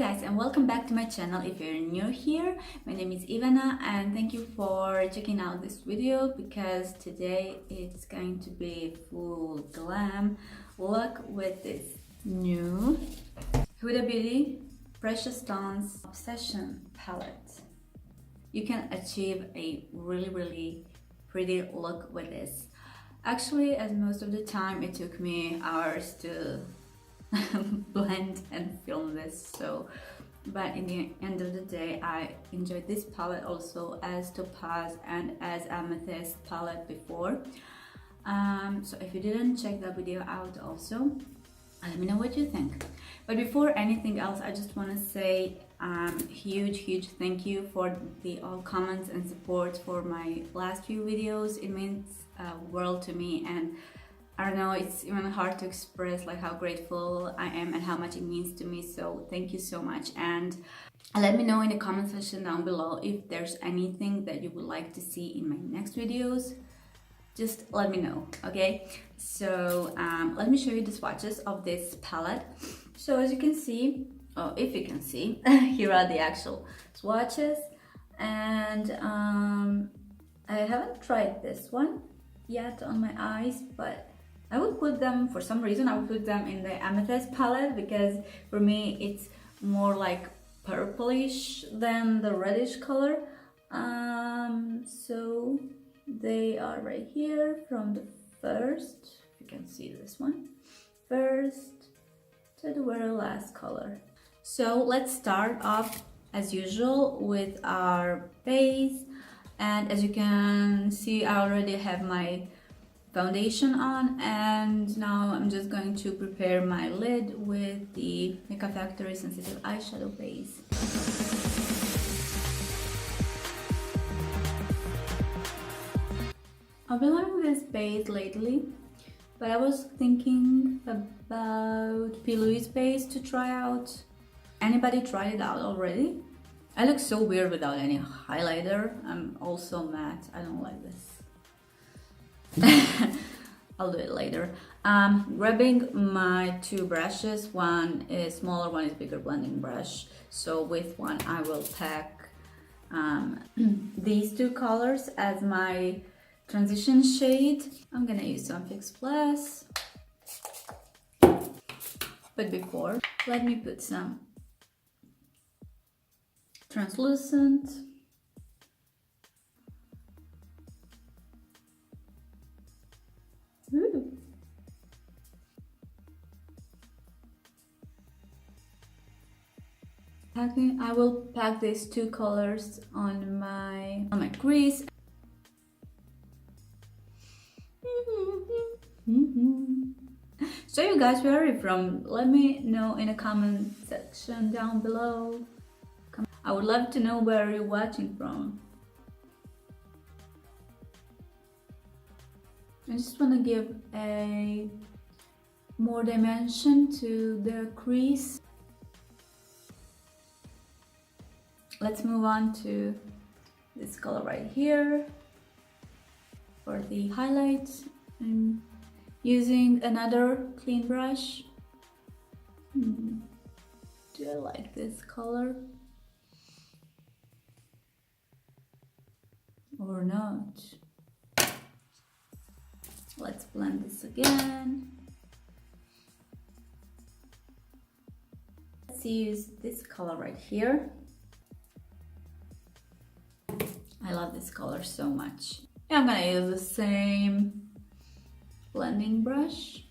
guys, and welcome back to my channel. If you're new here, my name is Ivana and thank you for checking out this video because today it's going to be full glam look with this new Huda Beauty Precious Stones Obsession palette. You can achieve a really pretty look with this. Actually, as most of the time it took me hours to blend and film this, but in the end of the day I enjoyed this palette also as Topaz and as Amethyst palette before. So if you didn't check that video out also, let me know what you think. But before anything else, I just want to say huge thank you for the all comments and support for my last few videos. It means world to me, and I don't know, it's even hard to express like how grateful I am and how much it means to me. So thank you so much, and let me know in the comment section down below if there's anything that you would like to see in my next videos. Just let me know, okay? So let me show you the swatches of this palette. So as you can see, or if you can see, here are the actual swatches, and I haven't tried this one yet on my eyes, but I would put them, for some reason, I would put them in the Amethyst palette because for me it's more like purplish than the reddish color. So they are right here from the first, if you can see this one, first to the very last color. So let's start off as usual with our base, and as you can see I already have my foundation on, and now I'm just going to prepare my lid with the Makeup Factory Sensitive Eyeshadow base. I've been loving this base lately, but I was thinking about P. Louise base to try out. Anybody tried it out already? I look so weird without any highlighter. I'm also matte. I don't like this. I'll do it later. Grabbing my two brushes, one is smaller, one is bigger blending brush. So with one I will pack these two colors as my transition shade. I'm gonna use some Fix Plus, but before, let me put some translucent. Ooh. I will pack these two colors on my crease. So you guys, where are you from? Let me know in the comment section down below. I would love to know where you're watching from. I just want to give a more dimension to the crease. Let's move on to this color right here for the highlights. I'm using another clean brush. Do I like this color or not? Let's blend this again. Let's use this color right here. I love this color so much. I'm gonna use the same blending brush.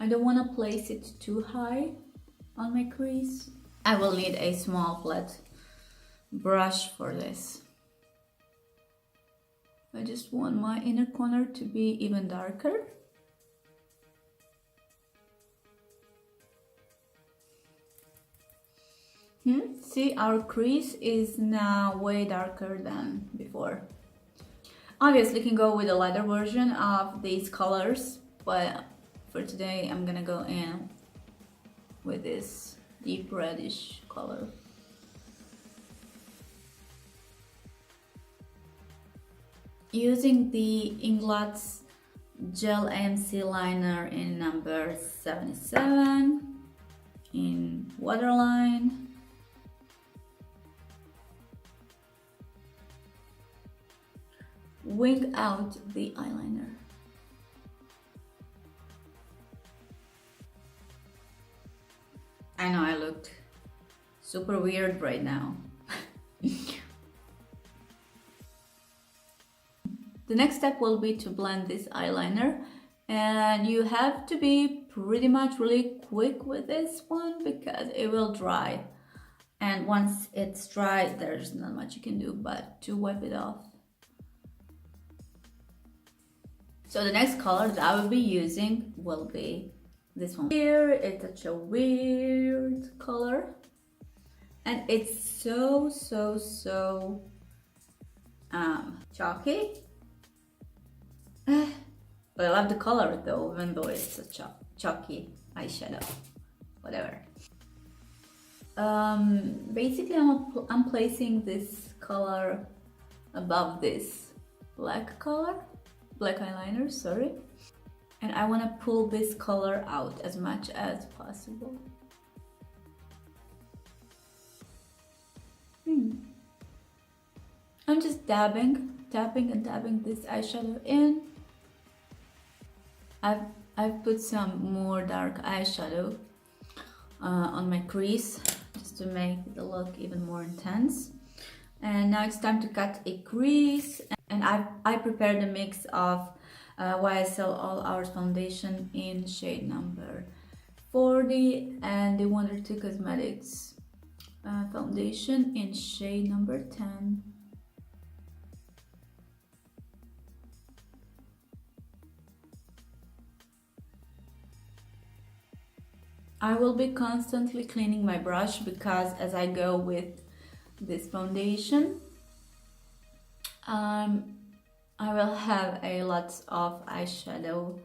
I don't want to place it too high on my crease. I will need a small flat brush for this. I just want my inner corner to be even darker. See, our crease is now way darker than before. Obviously, you can go with a lighter version of these colors, but for today, I'm gonna go in with this deep reddish color. Using the Inglot's Gel AMC liner in number 77, in waterline. Wing out the eyeliner. I know I looked super weird right now. The next step will be to blend this eyeliner, and you have to be pretty much really quick with this one because it will dry, and once it's dry there's not much you can do but to wipe it off. So the next color that I will be using will be this one here. It's such a weird color and it's so chalky. But I love the color though, even though it's a chalky eyeshadow. Whatever. Basically I'm placing this color above this black eyeliner, sorry. And I want to pull this color out as much as possible. I'm just tapping this eyeshadow in. I've put some more dark eyeshadow on my crease just to make the look even more intense. And now it's time to cut a crease, and I prepared a mix of YSL All Hours foundation in shade number 40 and the Wonder 2 Cosmetics foundation in shade number 10. I will be constantly cleaning my brush because as I go with this foundation, I will have a lot of eyeshadow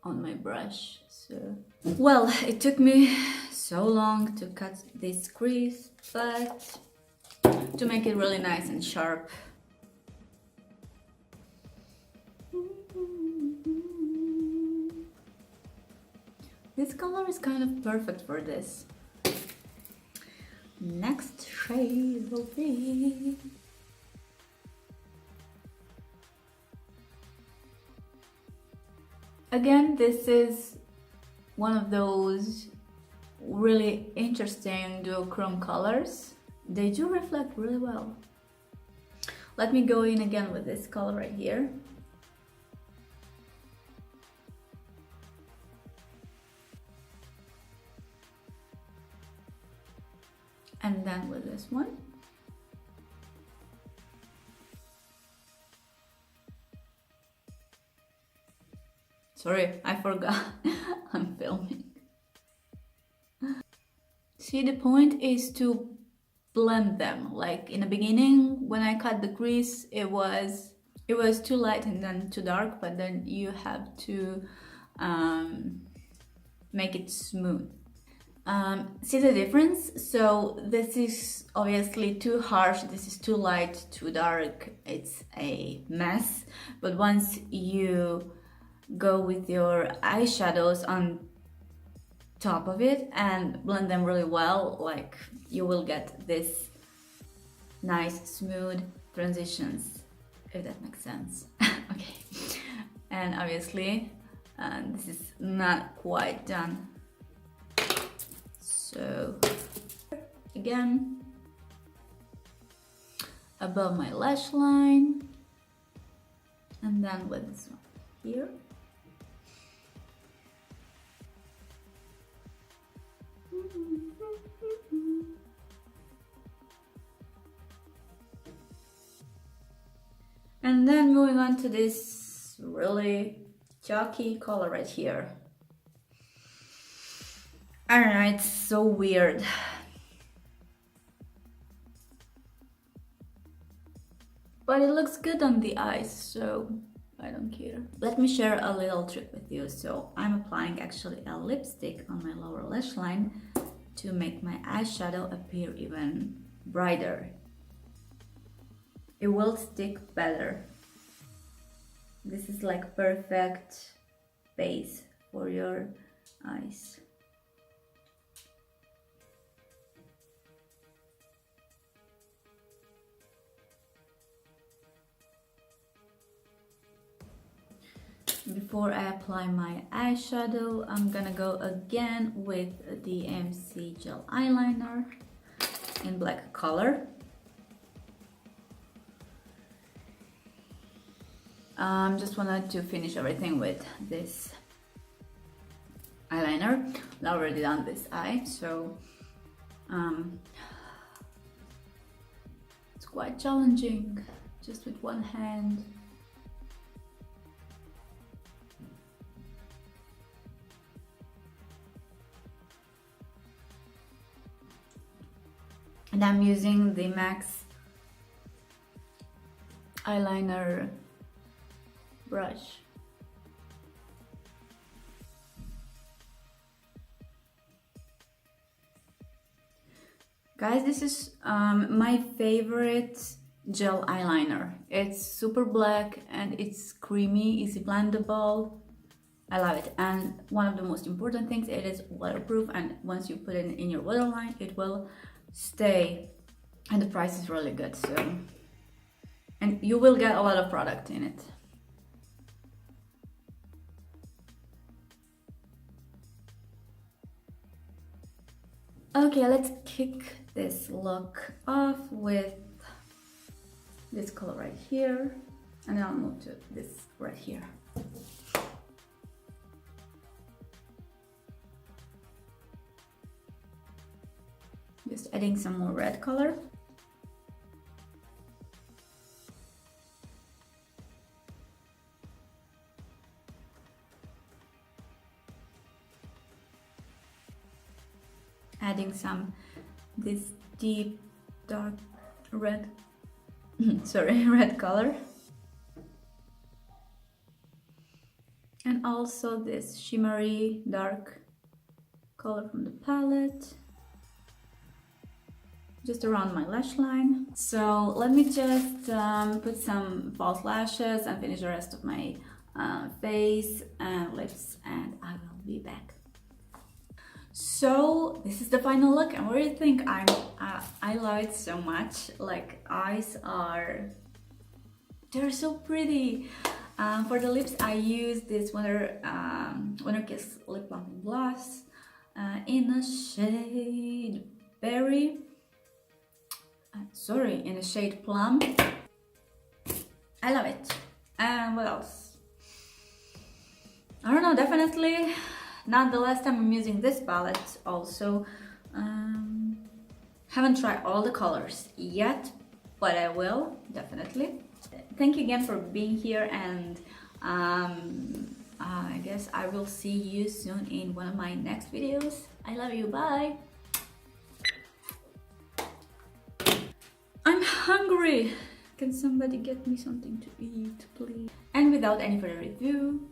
on my brush. So, well, it took me so long to cut this crease, but to make it really nice and sharp. This color is kind of perfect for this. Next shade will be... Again, this is one of those really interesting duochrome colors. They do reflect really well. Let me go in again with this color right here. And then with this one. Sorry, I forgot I'm filming. See, the point is to blend them. Like in the beginning, when I cut the crease, it was too light and then too dark, but then you have to make it smooth. See the difference? So this is obviously too harsh, this is too light, too dark, it's a mess. But once you go with your eyeshadows on top of it and blend them really well, like you will get this nice smooth transitions, if that makes sense. Okay, and obviously this is not quite done. So again, above my lash line, and then with this one here. And then moving on to this really chalky color right here. I don't know, it's so weird. But it looks good on the eyes, so I don't care. Let me share a little trick with you. So I'm applying actually a lipstick on my lower lash line to make my eyeshadow appear even brighter. It will stick better. This is like perfect base for your eyes. before I apply my eyeshadow, I'm gonna go again with the MC gel eyeliner in black color. Just wanted to finish everything with this eyeliner. I've already done this eye, so it's quite challenging just with one hand. And I'm using the MAC eyeliner brush. Guys, this is my favorite gel eyeliner. It's super black and it's creamy, easy blendable. I love it. And one of the most important things, it is waterproof, and once you put it in your waterline, it will stay, and the price is really good, so, and you will get a lot of product in it. Okay, let's kick this look off with this color right here, and then I'll move to this right here. Just adding some more red color. Adding some this deep dark red sorry, red color, and also this shimmery dark color from the palette just around my lash line. So let me just put some false lashes and finish the rest of my face and lips, and I will be back. So this is the final look, and what do you think? I love it so much. Like, eyes are, they're so pretty. For the lips, I use this Winter Kiss lip plumping gloss in a shade berry. In a shade plum. I love it. And what else? I don't know, definitely not the last time I'm using this palette. Also, haven't tried all the colors yet, but I will, definitely. Thank you again for being here, and I guess I will see you soon in one of my next videos. I love you, bye! I'm hungry! Can somebody get me something to eat, please? And without any further ado,